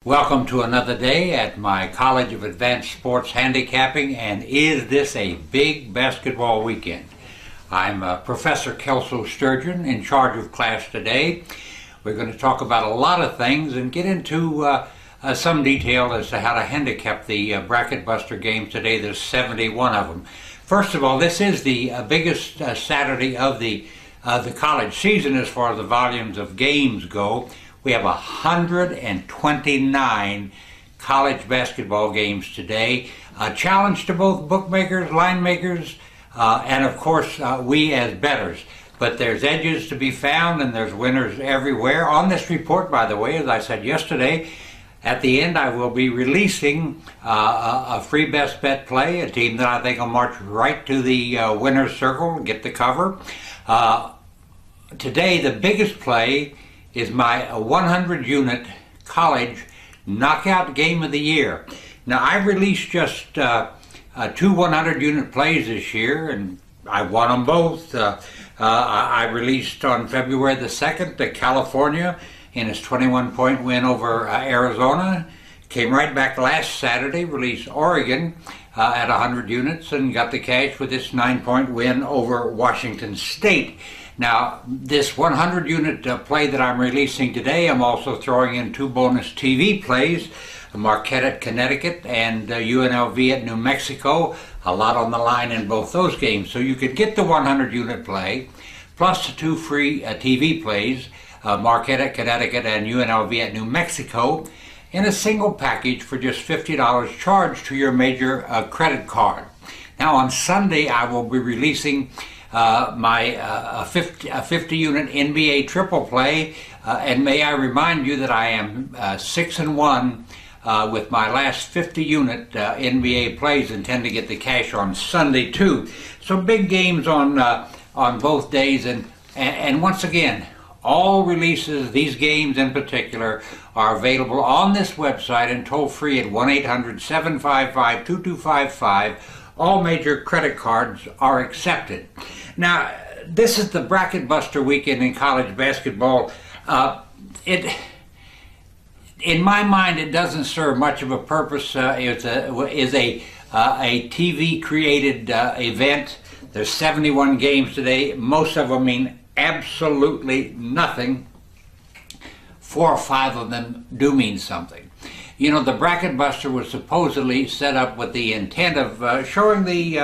Welcome to another day at my College of Advanced Sports Handicapping, and is this a big basketball weekend? I'm Professor Kelso Sturgeon, in charge of class today. We're going to talk about a lot of things and get into some detail as to how to handicap the bracket buster games today. There's 71 of them. First of all, this is the biggest Saturday of the college season as far as the volumes of games go. We have 129 college basketball games today. A challenge to both bookmakers, line makers, and of course we as bettors. But there's edges to be found and there's winners everywhere. On this report, by the way, as I said yesterday, at the end I will be releasing a free best bet play, a team that I think will march right to the winner's circle and get the cover. Today the biggest play is my 100-unit college knockout game of the year. Now, I released just two 100-unit plays this year, and I won them both. I released on February the 2nd to California in its 21-point win over Arizona. Came right back last Saturday, released Oregon at 100 units, and got the cash with its 9-point win over Washington State. Now, this 100-unit play that I'm releasing today, I'm also throwing in two bonus TV plays, Marquette at Connecticut and UNLV at New Mexico. A lot on the line in both those games. So you could get the 100-unit play, plus the two free TV plays, Marquette at Connecticut and UNLV at New Mexico, in a single package for just $50 charged to your major credit card. Now, on Sunday, I will be releasing my 50-unit NBA triple play, and may I remind you that I am 6-1 with my last 50-unit NBA plays, and tend to get the cash on Sunday too. So big games on both days, and once again, all releases, these games in particular, are available on this website and toll free at 1-800-755-2255. All major credit cards are accepted. Now, this is the bracket buster weekend in college basketball. In my mind, it doesn't serve much of a purpose. It is a TV created event. There's 71 games today. Most of them mean absolutely nothing. 4 or 5 of them do mean something. You know, the bracket buster was supposedly set up with the intent of showing the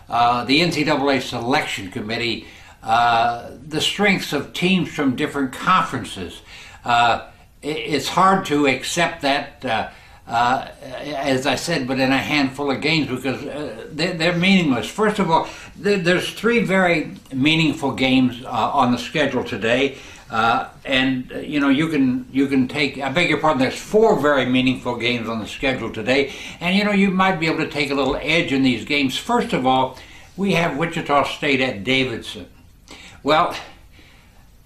NCAA selection committee the strengths of teams from different conferences. It's hard to accept that, as I said, but in a handful of games, because they're meaningless. First of all, there's 3 very meaningful games on the schedule today. And you know, you can take, I beg your pardon, there's 4 very meaningful games on the schedule today, and you know, you might be able to take a little edge in these games. First of all, we have Wichita State at Davidson. Well,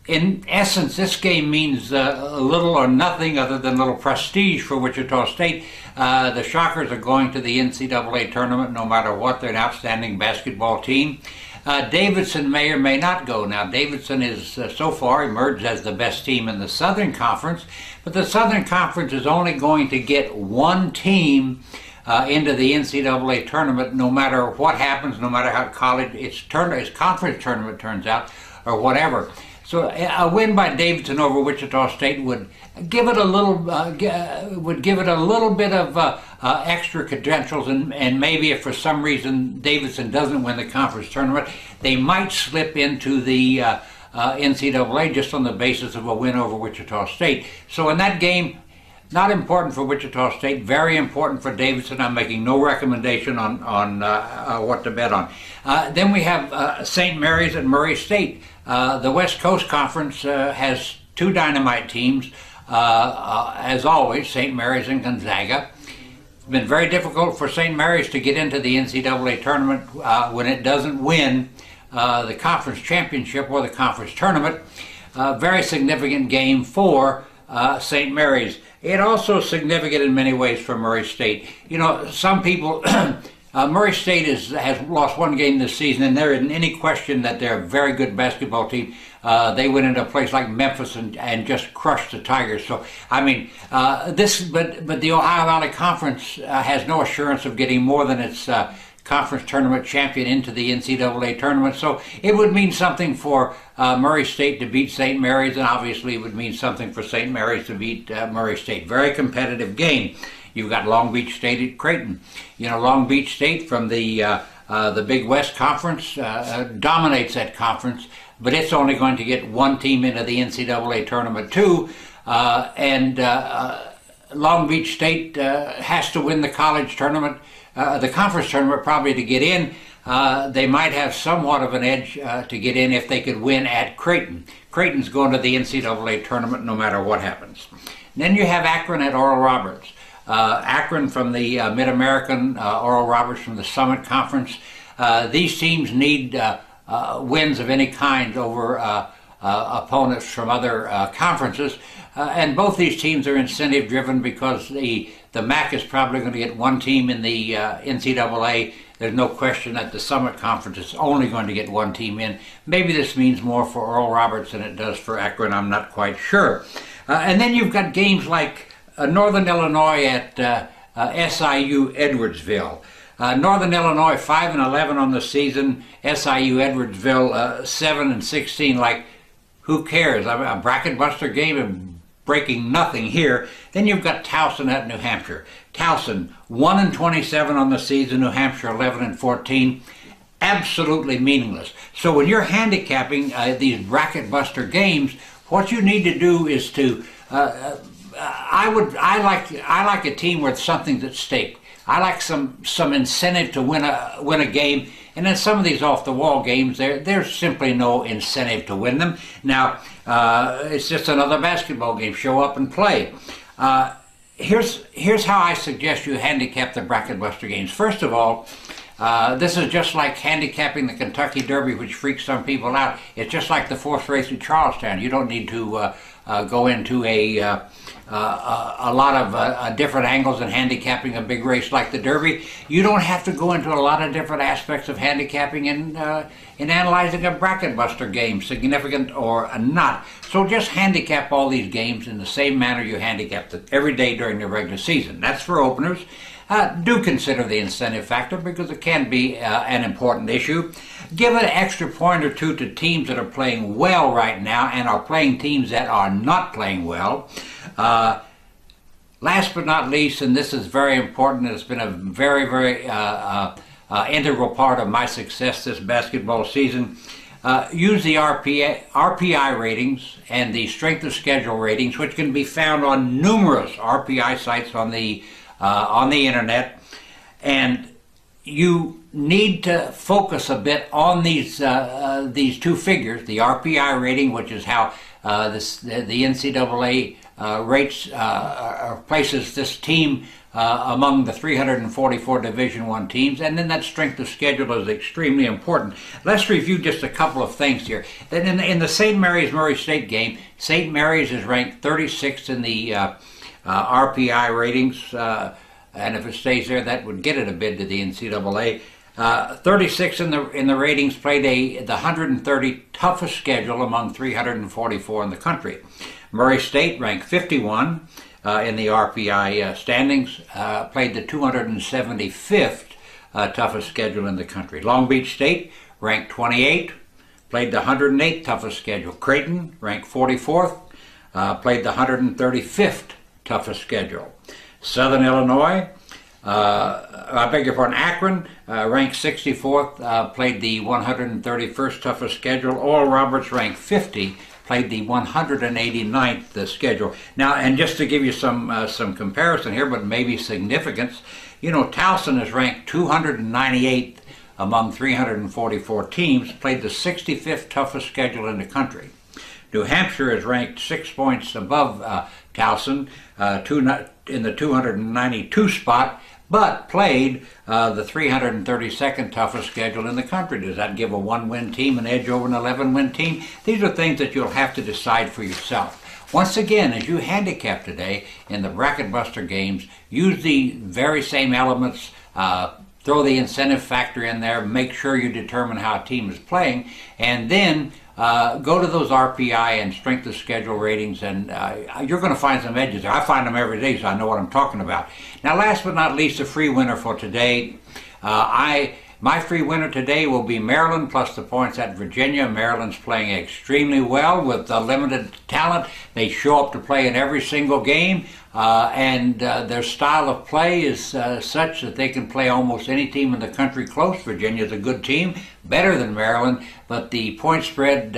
in essence, this game means a little or nothing other than a little prestige for Wichita State. The Shockers are going to the NCAA tournament no matter what. They're an outstanding basketball team. Davidson may or may not go. Now, Davidson is so far emerged as the best team in the Southern Conference, but the Southern Conference is only going to get 1 team into the NCAA tournament, no matter what happens, no matter how its conference tournament turns out, or whatever. So a win by Davidson over Wichita State would give it a little bit of extra credentials, and maybe if for some reason Davidson doesn't win the conference tournament, they might slip into the NCAA just on the basis of a win over Wichita State. So in that game, not important for Wichita State, very important for Davidson. I'm making no recommendation on what to bet on. Then we have St. Mary's and Murray State. The West Coast Conference has 2 dynamite teams, as always, St. Mary's and Gonzaga. It's been very difficult for St. Mary's to get into the NCAA tournament when it doesn't win the conference championship or the conference tournament. Very significant game for St. Mary's. It also significant in many ways for Murray State. You know, some people Murray State has lost one game this season, and there isn't any question that they're a very good basketball team. they went into a place like Memphis and just crushed the Tigers. So I mean, but the Ohio Valley Conference has no assurance of getting more than its conference tournament champion into the NCAA tournament. So it would mean something for Murray State to beat St. Mary's, and obviously it would mean something for St. Mary's to beat Murray State. Very competitive game. You've got Long Beach State at Creighton. You know, Long Beach State from the Big West Conference dominates that conference, but it's only going to get one team into the NCAA tournament too, and Long Beach State has to win the college tournament, the conference tournament probably to get in. They might have somewhat of an edge to get in if they could win at Creighton. Creighton's going to the NCAA tournament no matter what happens. And then you have Akron at Oral Roberts. Akron from the Mid-American, Oral Roberts from the Summit Conference. These teams need wins of any kind over opponents from other conferences, and both these teams are incentive driven because the MAC is probably going to get one team in the NCAA. There's no question that the Summit Conference is only going to get one team in. Maybe this means more for Oral Roberts than it does for Akron. I'm not quite sure. And then you've got games like Northern Illinois at SIU Edwardsville. Northern Illinois 5-11 on the season. SIU Edwardsville 7-16. Like, who cares? A bracket buster game and breaking nothing here. Then you've got Towson at New Hampshire. Towson 1-27 on the season. New Hampshire 11-14. Absolutely meaningless. So when you're handicapping these bracket buster games, what you need to do is to I like a team where something's at stake. I like some incentive to win a game, and then some of these off the wall games, there's simply no incentive to win them. Now it's just another basketball game. Show up and play. Here's how I suggest you handicap the bracket buster games. First of all, this is just like handicapping the Kentucky Derby, which freaks some people out. It's just like the fourth race at Charlestown. You don't need to go into a lot of different angles in handicapping a big race like the Derby. You don't have to go into a lot of different aspects of handicapping in analyzing a bracket buster game, significant or not. So just handicap all these games in the same manner you handicap them every day during the regular season. That's for openers. Do consider the incentive factor because it can be an important issue. Give an extra point or two to teams that are playing well right now and are playing teams that are not playing well. Last but not least, and this is very important, it's been a very, very integral part of my success this basketball season. Use the RPI ratings and the strength of schedule ratings, which can be found on numerous RPI sites on the internet, and you need to focus a bit on these two figures: the RPI rating, which is how the NCAA rates places this team among the 344 Division I teams, and then that strength of schedule is extremely important. Let's review just a couple of things here. Then in the St. Mary's Murray State game, St. Mary's is ranked 36th in the RPI ratings, and if it stays there, that would get it a bid to the NCAA. 36 in the ratings, played the 130 toughest schedule among 344 in the country. Murray State ranked 51 in the RPI standings, played the 275th toughest schedule in the country. Long Beach State ranked 28, played the 108th toughest schedule. Creighton ranked 44th, played the 135th toughest schedule. Southern Illinois, Akron, ranked 64th, played the 131st toughest schedule. Oral Roberts ranked 50, played the 189th schedule. Now, and just to give you some comparison here, but maybe significance, you know, Towson is ranked 298th among 344 teams, played the 65th toughest schedule in the country. New Hampshire is ranked 6 points above Towson, in the 292 spot, but played the 332nd toughest schedule in the country. Does that give a 1-win team an edge over an 11-win team? These are things that you'll have to decide for yourself. Once again, as you handicap today in the bracket buster games, use the very same elements, throw the incentive factor in there, make sure you determine how a team is playing, and then go to those RPI and strength of schedule ratings, and you're going to find some edges there. I find them every day, so I know what I'm talking about. Now, last but not least, the free winner for today. My free winner today will be Maryland plus the points at Virginia. Maryland's playing extremely well with limited talent. They show up to play in every single game, and their style of play is such that they can play almost any team in the country close. Virginia's a good team, better than Maryland, but the point spread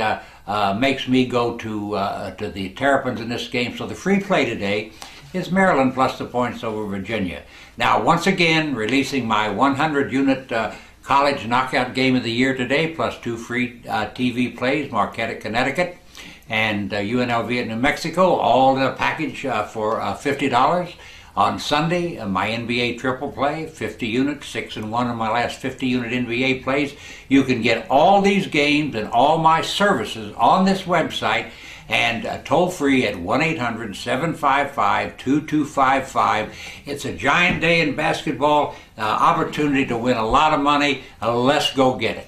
makes me go to the Terrapins in this game. So the free play today is Maryland plus the points over Virginia. Now, once again, releasing my 100-unit college knockout game of the year today, plus 2 free TV plays, Marquette at Connecticut and UNLV at New Mexico, all in a package for $50. On Sunday, my NBA triple play, 50 units, 6-1 of my last 50-unit NBA plays. You can get all these games and all my services on this website, and toll free at 1-800-755-2255. It's a giant day in basketball, opportunity to win a lot of money. Let's go get it.